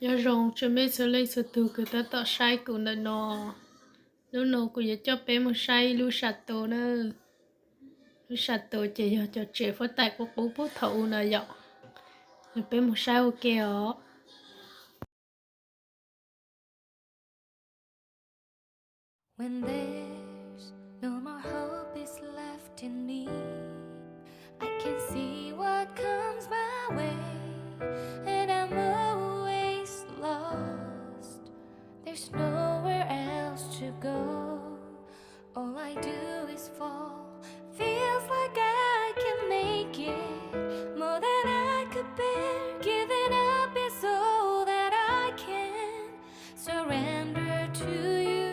giờ rong cho mấy số lấy số tu cứ ta tạo sai cũng là nó lúc nào cũng giờ cho bé một sai lu château nữa lu château chỉ giờ cho trẻ phát tài của bố thầu là giờ bé một sai ok ở When there's no more hope is left in me, I can see what comes my way, and I'm always lost. There's nowhere else to go. All I do is fall. Feels like I can make it more than I could bear. Giving up is all that I can. Surrender to you.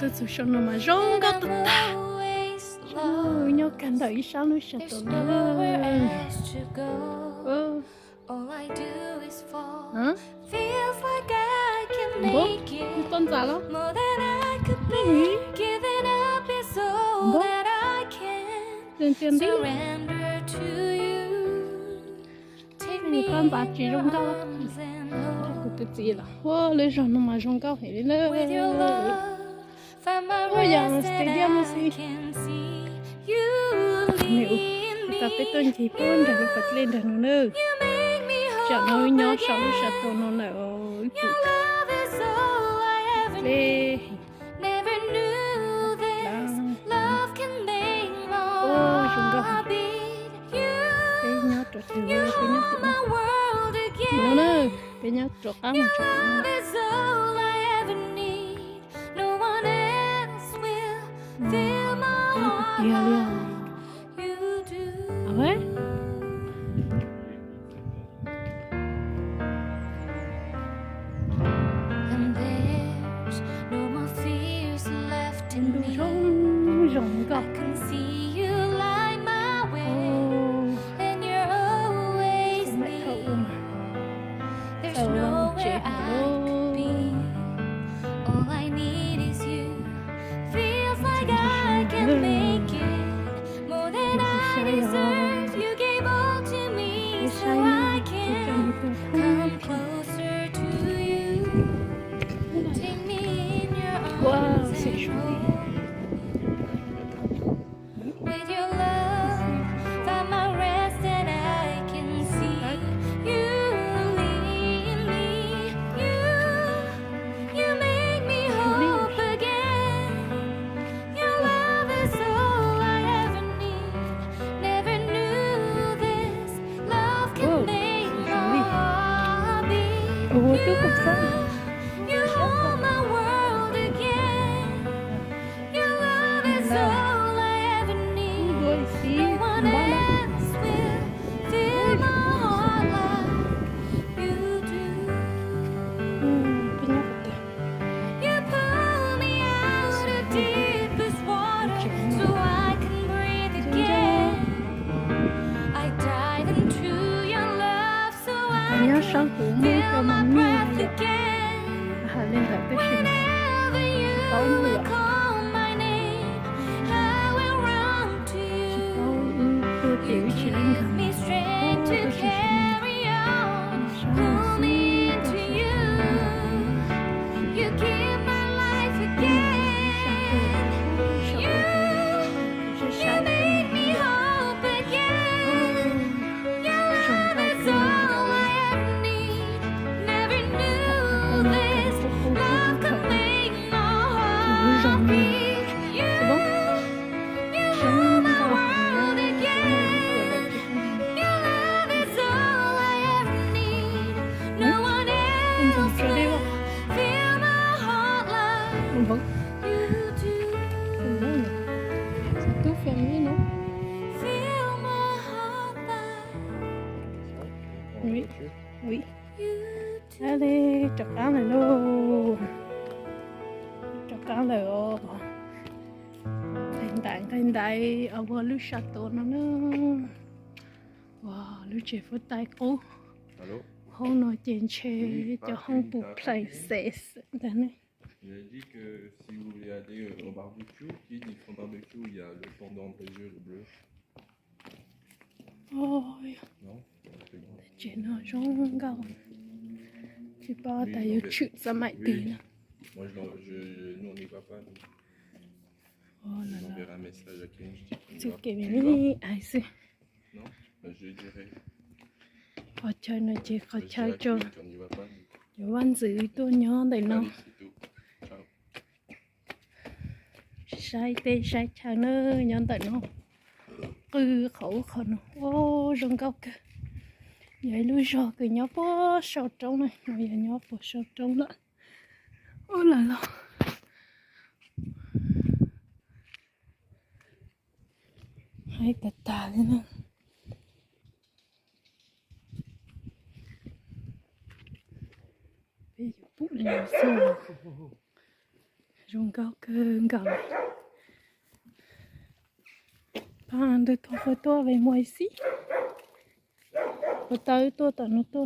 tôi sụt sông nó mà rong góc tụt ta nhớ cảnh đời sao nó sẽ tụt nữa All I do is fall. hả Feels like I can bố make it tôi tôn giả lắm more than I could bear. Giving up is all bố that I can. tiền tiền đi Surrender to you. Take me thì con giả in chỉ your rong cao arms and hold. của tôi gì là wow lấy rồi nó mà rong cao hết đi nữa With your love, find my ôi giờ rest and stadium I gì can see you nếu lead ta phải tôn me. chỉ tôn để phải lên để nó nữa You make me chẳng whole nói nhỏ sau again. sẽ tụt nó nữa Your love is all I ever lê need. Never knew this. Love can make my chúng ta heart beat. bé nhớ trộn từ bé nhớ Hold từ my world nó again. nữa bé nhớ trộn ăn một chút Love is all I ever need. No one else will fill my heart kia liền like you do. à vậy And there's no more fears left in đủ me. rong rong I góc can see you light my way, and you're always mẹ thấu near. There's thấu lòng chị nowhere I could be. All I need is you. Feels like I can make it more than I deserve. You gave all to me, so I can come closer to you. Take me in your wow arms c'est and joli hold. With your love, find my rest and I can see you lead me. You make me hope again. Your love is all I ever need. Never knew this. Love can Wow, make my joli. heart beat. Ủa, tôi cũng sao? You hold my world again. Your love is all I ever need. đôi xí No one ba lắm else will fill my heart like you do. cái nhóc của You pull me out of deepest water so I can breathe again. I dive into your love so I nhớ can sáng của mua feel cho my mắm breath như again. hà lên lại cái chuyện Whenever Có you mưa. will call my name, I will run to có you. tôi You tiểu chỉ lên give gần me strength to carry on. Pull me into you. You give my life again. You make me hope again. Your love is all I ever need. Never knew this. Love could make my heart beat. You hold my world again. Your love is all I ever need. No one else will fill my heart like vẫn you do. tôi phải nghĩ nó Fill my heart like oui oui you do. allez chọc cá này luôn chọc cá này ô thành đại ở vừa lúc château nó nữa wow lúc chơi phút tay cô Allô? không nói chuyện chơi cho không bù places đây này Il a dit que si vous voulez aller au barbecue, qui dit font barbecue, il y a le pendant Brésil, le bleu. ôi Non? C'est bon. chuyện nó rong gạo chỉ bao tay yêu chuyện ra mãi tiền Moi, nous on n'y va pas. Donc, oh là on là enverra un message à Ken, je dis qu'on y sự va. kiện Tu y vas? này ai sẽ Non? Bah, je lui dirai. khó chơi nó chỉ khó Je dirai chơi à cho Ken qu'on n'y va pas. nhiều văn giữ tôi nhớ đấy nó Allez, c'est tout. Ciao. sai tê sai chào nơ nhớ đấy nó khẩu khẩn ô rong gạo kìa vậy lui rồi cứ nhớ bó sầu trống này bây giờ nhớ bó sầu trống lại ô là lo hay tà lên nè bây giờ bút lên xưa Rung gao cơ gao này. Prends de ton photo avec moi ici. Photo toi, t'as notre